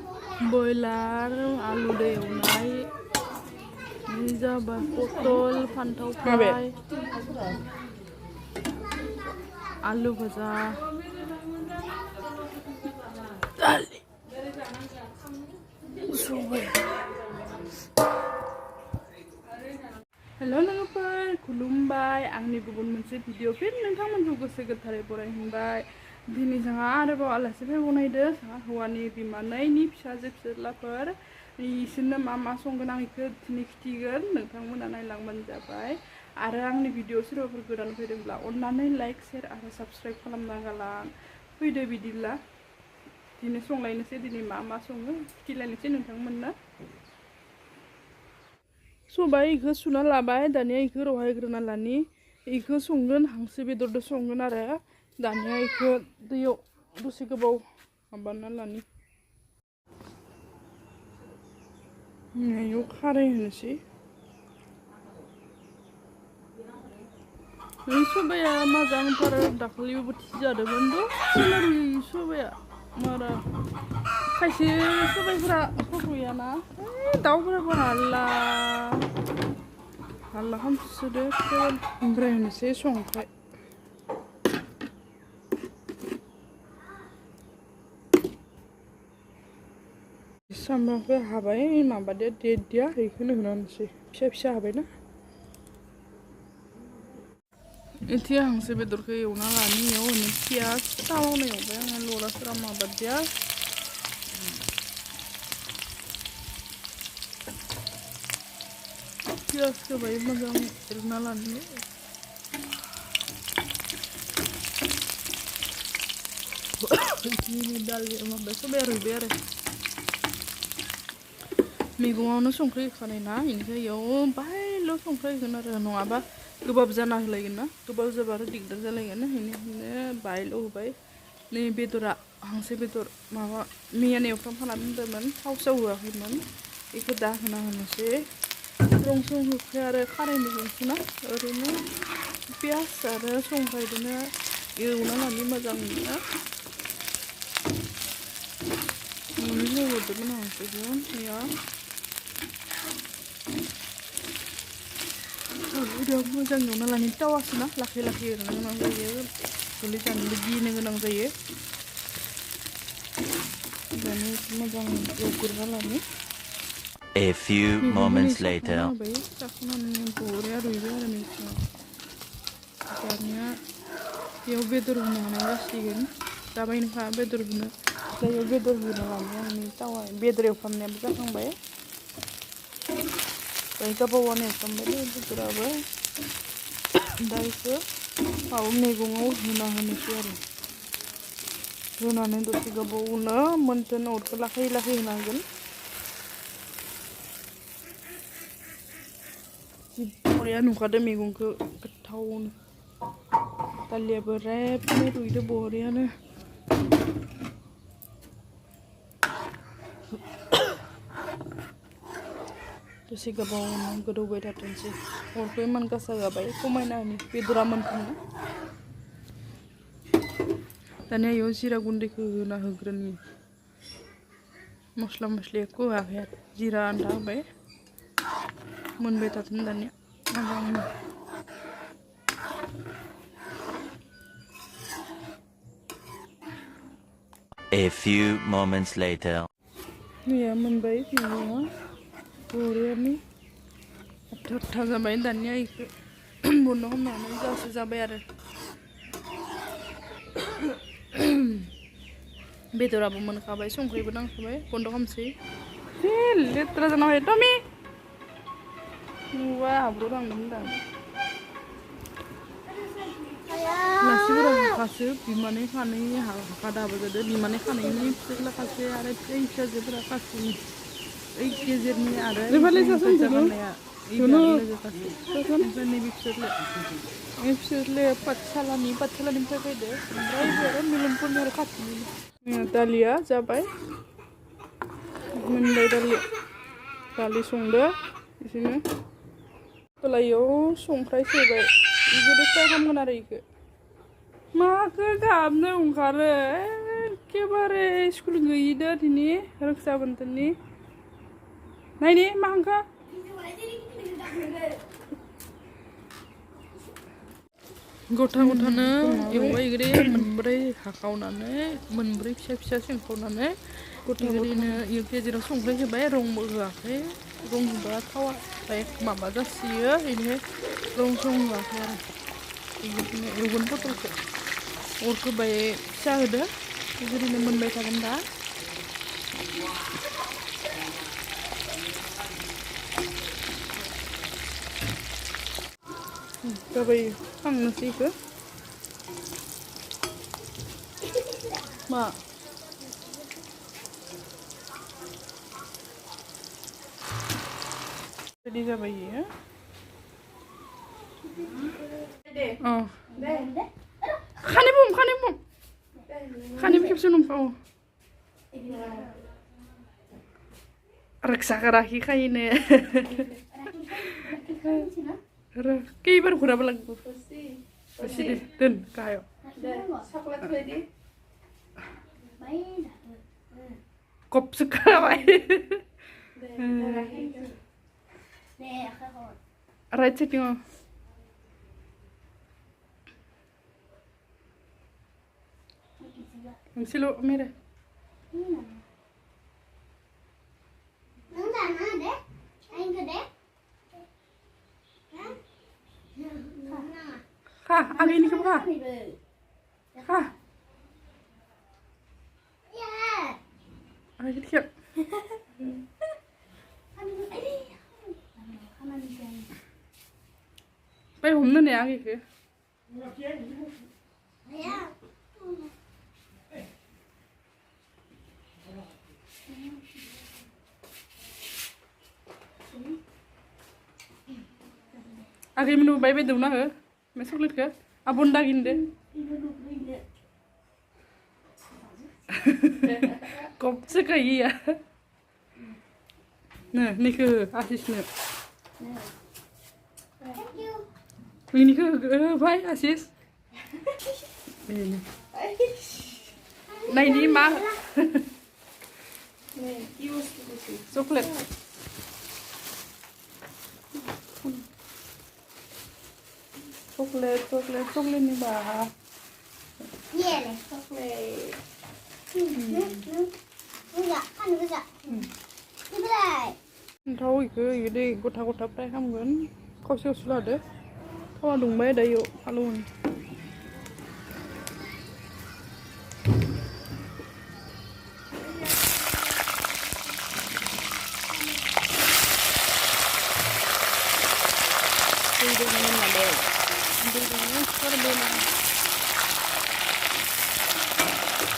Boiler, alu eवनाय, जाबाय पटल, फान्थाव फ्राय, आलु भाजा, दालि, सबाय। हेलो लोगोफोर, खुलुमबाय। आंनि गुबुन मोनसे भिडिअ फिन नोंथांमोनखौ गोसो गोथारै बरायहरबाय। दिनै जोंहा आरोबाव आलासि फैबावनायदो। जोंहा हौवानि बिमानैनि फिसाजो फिसाज्लाफोर इसोरनो मा संगोन आं इखो दिनै खिथिगोन। नोंथांमोना नायलांबानो जाबाय। आरो आंनि भिडिअ सोरबाफोर गोदान फैदोंब्ला अननानै लाइक, शेयार आरो साबस्क्राइब खालामना गालां। फैदो बिदिब्ला दिनै संलायनोसै। दिनै मा सङो खिथिलायनोसै नोंथांमोननो। सबाय इखो सुना लाबाय। दानिया इखो रहायग्रोना लानि। इखो संगोन हांसो बेदरदो संगोन आरो दानिया इखो दैयाव दसे गोबाव माबाना लानि। इयाव खारै होनोसै। सबाया मोजांथार दाखालिबो बोथिसे जादोंमोन दसेनो रुयो सबाया मारा खायसे सबायफोरा रुयाना दाउफोराबो हाल्ला खालामसोदो ओमफ्राय होनोसै संख्रै सामब्रामखौ हाबाय माबादो देदिया बेखौनो होनानैसै फिसा फिसा हाबायना इथि हांसो बेदरखौ एवना लानि इयाव होनो पियाज थावावनो एवबाय आङो लराफोरा माबादिया पियाजखौ बाय मोजां एवना लानि इखिनि दालि माबा सबाया रुइबाय आरो मैगङावनो संख्रि होखानाय ना इनिखाय इयाव बाहायल' संख्रि होगोन आरो नङाबा गोबाब जाना होलायगोन ना गोबाब जाबा आरो दिगदार जालायगोन बेनिखायनो बाहायल' होबाय नै बेदरा हांसो बेदर माबा मैयानो एवफ्रामखाना दोनदोंमोन थाव साव होआखैमोन बेखौ दा होना होनोसै रं सं होखाया आरो खारै मैगंसोना ओरैनो पियास आरो संख्रिजोंनो एवना लानि मोजांनो होहरदोंमोन हांसोखौ मैया बिराद मोजां एवना लानि टावासोना लाखै लाखै एरनो गोनां जायो गोलै जानोबो गिनो गोनां जायो दानि मोजां एवग्रोना लानि A few moments later. साखनानै बरिया रुइबाय आरो मैगङा दानिया बेयाव बेदर होनो हानाय जासिगोन जाबायनोखा बेदर होनो दायो बेदर होना लानि आंनि टावा बेदर एवफ्रामनायाबो जाखांबाय बाय गाबावानो एवफ्रामबाय बेदराबो दा इखौ माबा मैगङाव होना होनोसै आरो होनानै दसे गोबावनो मोनथोन अरखौ लाखै लाखै होनांगोन जि बरिया नुखादों मैगंखौ गोथावनो दालियाबो रेबनो रुइदो बरियानो दसे गोबावनो गोदौबाय थाथोंसै अरखौ इमान गोसा जाबाय खमायना होनि बेदरा मोनखांना दानिया इयाव जिरा गुन्दैखौ होना होग्रोनि मस्ला मस्लि एख' होआखै आरो जिरा आन्था होबाय मोनबाय थाथों दानिया मोजांनो A few moments later. मैया मोनबाय मैगङा बरियानो आथा जाबाय दानिया इखौ बन्द खालामनानै जासो जाबाय आरो बेदराबो मोनखाबाय संख्रिबो नांखाबाय बन्द खालामसै लेथ्रा जाना फैयो टमि नुबा हाब्रु थांदों होनदां लासिफोरा हाखासो बिमानै खानै हाखा दाबो जादो बिमानै खानैनि फिसाज्ला खासे आरो फिसाजोफोरा खासेनि ओइ गेजेरनि आरो गाननाया लोगो खासे ओमफ्राय नैबे फिसाज्लाया पाठसालानिफ्राय फैदो ओमफ्राय आरो मिलनपुरनि आरो खाथिनि दालिया जाबाय मोनबाय दालि संदो बिदिनो गलायाव संख्रै सोबाय बेखौ ट्राइ खालामगोन आरो इखौ माखौ गाबनो ओंखारो एखेबारे स्कुल गैयिदो दिनै रक्षा बन्धननि नायनि मा हांखो गथा गथानो एवबाय ग्रे मोनब्रै हाखावनानै मोनब्रै फिसा फिसा सिंखावनानै गथानो गेजेराव संख्रि होबाय रंबो होआखै रं होबा थावा माबा जासियो बेनिफ्राय रं होआखै आरो बिदिनो एवगोन पटलखौ अरखौ बाय फिसा होदो बिदिनो मोनबाय थागोन दा जाबाय खांनोसै इखो मा रेडि जाबाय इयो खानिबो खेबसे नंखाव रक्षा राखि खायनो keybar berapa lagu? Bersih deh, dan kayo. Coklat ready. Kop sekarang. Right sih tinggal. Masih lo merah. Enggak ada. Enggak ada. Kah, angin ini kemana? Kah? Ya. Angin ini kemana? Bây hôm nay nè cái kìa. Angin minum bayi betul nak ke? Masuk lihat ke? Abon daging deh. Kop sekali ya. Nah, ni ke asisnya. Ini ke bayi asis. Ini. Nah ini mah. Coklat. Coklat nih bah. Iya nih, coklat. Enggak, kan enggak. Ini berai. Tahu itu, jadi gota-gota berai kamu kan? Kau sih sudah ada. Kau adung bayi dah yuk, halun.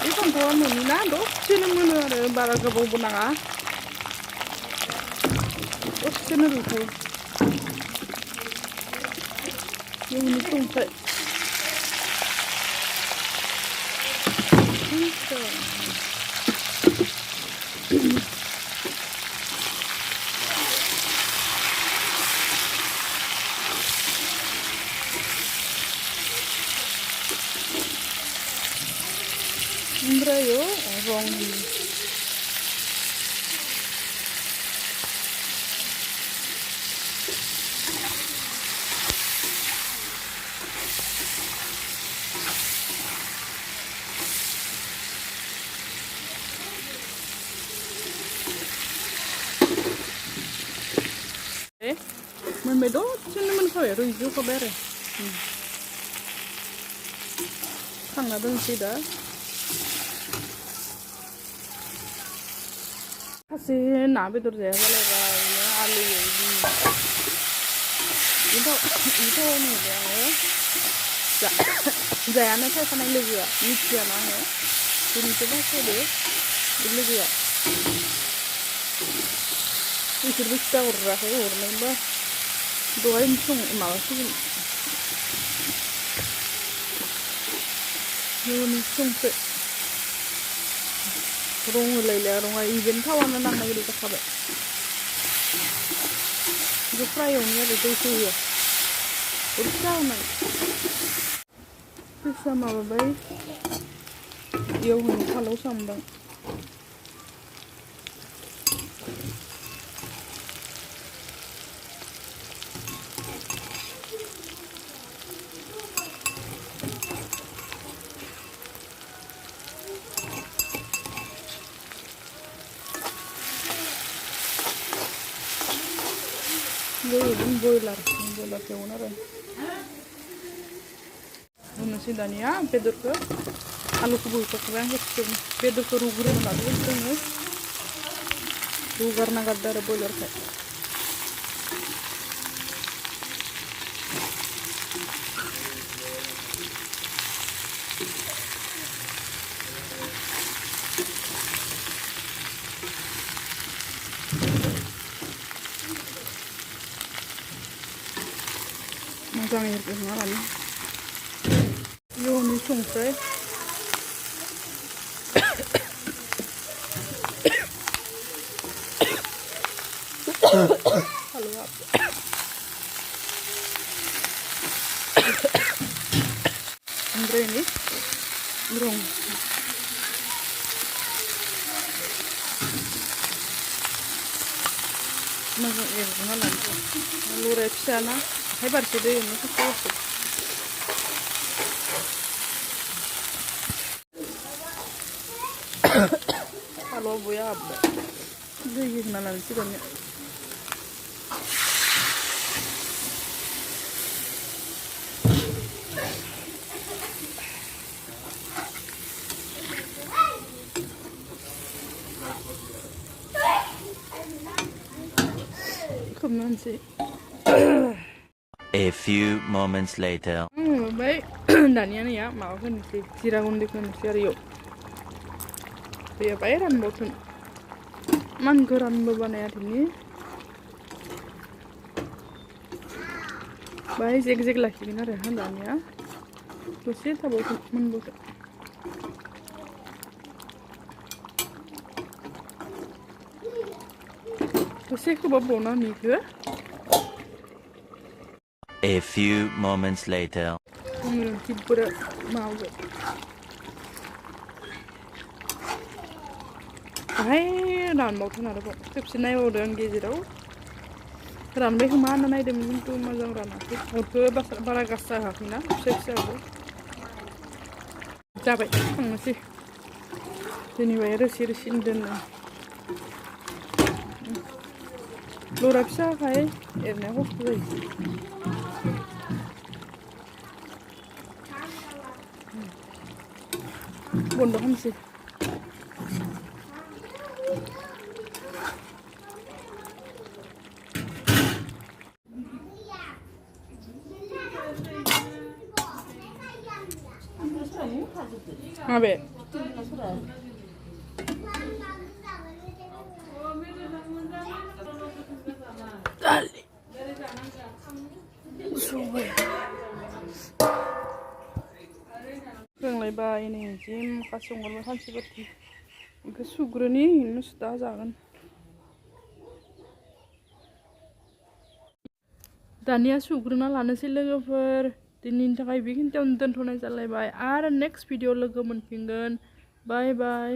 Ikan tua mana nado? Cina mana ada barang kebau bunga? Oh, cina dulu. Yang ini sumpah. Yo, wrong. Mình mới đốt chứ mình khỏi rồi chứ có bé rồi. Thằng là đơn gì đó. Kasih nak betul je kalau alu ini. Itu ni dia. Jangan nanti sana lagi ya. Mixnya mana? Ini coba saya deh. Ini lagi ya. Ini servis tahu rasa orang ni bah. Dua insung malas tu. Ini insung tu. Rong lay rong ay even kawan na nang nagdi ka kabe. Go fry on ya de tu ya. Ursa na. Bisa mababay. एवहोनो फालौ सामब्राम boiler एवनो आरो होनोसै दानिया बेदरखौ आलुखौबो होफाखाबाय आं बेदरखौ रुग्रोना लादों जोङो रुगारना गारदों आरो बयलारखौ मोजाङै एवना लानो एवनि संख्रै फालौ ओमफ्राय ini rong मोजां एवना लानो लुराया फिसाना आखाइ बारसे दै एवनो खस्थ' फालौआ बया हाबबाय दै होना लानोसै दानिया खोबनानैसै A few moments later. ओमफ्राय दानिया नैया माबा होनोसै जिरा गुन्दैखौ होनोसै आरो इयाव दैया बाय रानबावथों मान गोरानबो बानाया दिनै बाय जेग जेग लाखिगोन आरो दानिया दसे थाबावथों मोनबावथों दसे खोबाबावना निखौ A few moments later. Tibbura maawga bahay रानबावथों आरोबाव खेबसे नायबावदों आं गेजेराव रानबाय खोमा होनना नायदोंमोन खिन्थु मोजां रानाखै अरखौ बारा गास जायाखैना फिसा फिसाबो जाबाय थांनोसै जेनेबा रोसि रोसिनि दोननो लरा फिसाखाय एरनाया खस्थ' जायो बन्द खालामसै माबे दालि सबाय फोरोंलायबाय नै जि माखासे संगोरबाय सानसे बाथि ओमफ्राय सुग्रोनि नोंसो दा जागोन दानिया सुग्रोना लानोसै लोगोफोर दिनैनि थाखाय बेखिनियावनो दोनथ'नाय जालायबाय आरो नेक्स्ट भिडिअ लोगो मोनफिनगोन बाय बाय